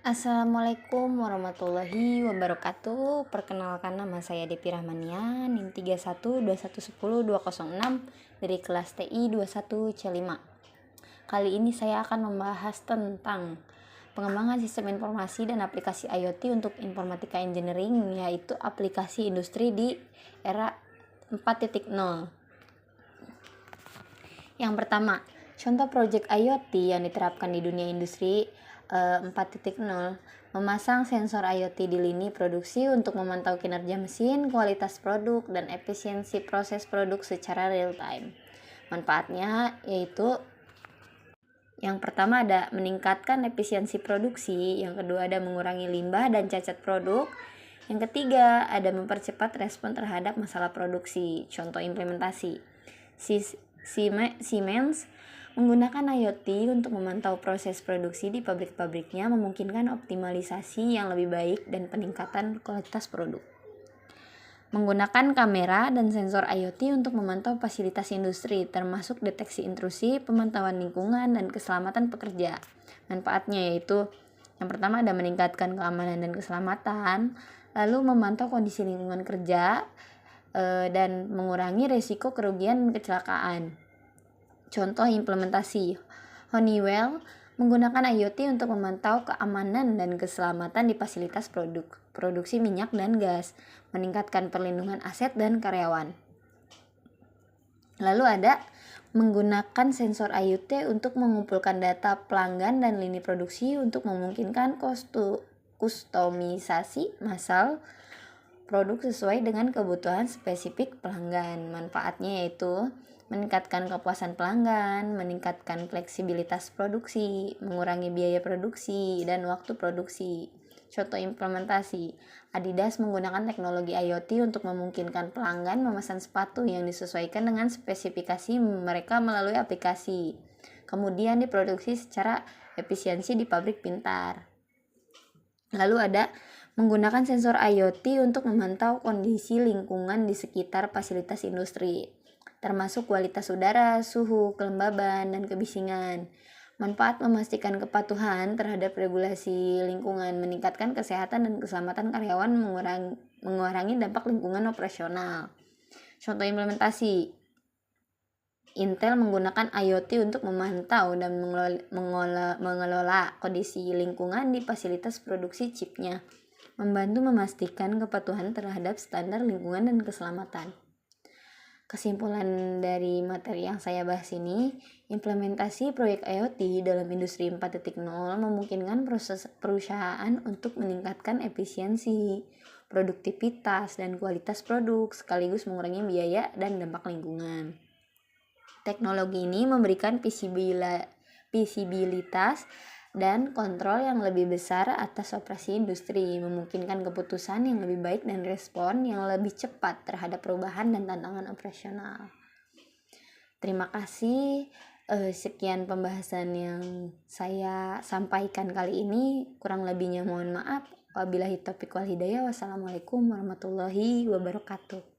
Assalamualaikum warahmatullahi wabarakatuh. Perkenalkan, nama saya Depi Rahmania, NIM 312110-206 dari kelas TI 21C5. Kali ini saya akan membahas tentang pengembangan sistem informasi dan aplikasi IoT untuk informatika engineering, yaitu aplikasi industri di era 4.0. Yang pertama, contoh proyek IoT yang diterapkan di dunia industri 4.0, memasang sensor IoT di lini produksi untuk memantau kinerja mesin, kualitas produk, dan efisiensi proses produk secara real time. Manfaatnya yaitu yang pertama ada meningkatkan efisiensi produksi, yang kedua ada mengurangi limbah dan cacat produk, yang ketiga ada mempercepat respon terhadap masalah produksi. Contoh implementasi, Siemens menggunakan IoT untuk memantau proses produksi di pabrik-pabriknya, memungkinkan optimalisasi yang lebih baik dan peningkatan kualitas produk. Menggunakan kamera dan sensor IoT untuk memantau fasilitas industri, termasuk deteksi intrusi, pemantauan lingkungan, dan keselamatan pekerja. Manfaatnya yaitu yang pertama ada meningkatkan keamanan dan keselamatan, lalu memantau kondisi lingkungan kerja, dan mengurangi risiko kerugian dan kecelakaan. Contoh implementasi, Honeywell menggunakan IoT untuk memantau keamanan dan keselamatan di fasilitas produksi minyak dan gas, meningkatkan perlindungan aset dan karyawan. Lalu ada menggunakan sensor IoT untuk mengumpulkan data pelanggan dan lini produksi untuk memungkinkan kustomisasi massal produk sesuai dengan kebutuhan spesifik pelanggan. Manfaatnya yaitu meningkatkan kepuasan pelanggan, meningkatkan fleksibilitas produksi, mengurangi biaya produksi dan waktu produksi. Contoh implementasi, Adidas menggunakan teknologi IoT untuk memungkinkan pelanggan memesan sepatu yang disesuaikan dengan spesifikasi mereka melalui aplikasi, kemudian diproduksi secara efisiensi di pabrik pintar. Lalu ada menggunakan sensor IoT untuk memantau kondisi lingkungan di sekitar fasilitas industri, termasuk kualitas udara, suhu, kelembaban, dan kebisingan. Manfaat memastikan kepatuhan terhadap regulasi lingkungan, meningkatkan kesehatan dan keselamatan karyawan, mengurangi dampak lingkungan operasional. Contoh implementasi, Intel menggunakan IoT untuk memantau dan mengelola kondisi lingkungan di fasilitas produksi chipnya, membantu memastikan kepatuhan terhadap standar lingkungan dan keselamatan. Kesimpulan dari materi yang saya bahas ini, implementasi proyek IoT dalam industri 4.0 memungkinkan proses perusahaan untuk meningkatkan efisiensi, produktivitas, dan kualitas produk, sekaligus mengurangi biaya dan dampak lingkungan. Teknologi ini memberikan visibilitas dan kontrol yang lebih besar atas operasi industri, memungkinkan keputusan yang lebih baik dan respon yang lebih cepat terhadap perubahan dan tantangan operasional. Terima kasih. Sekian pembahasan yang saya sampaikan kali ini. Kurang lebihnya mohon maaf. Wabillahi taufiq wal hidayah. Wassalamualaikum warahmatullahi wabarakatuh.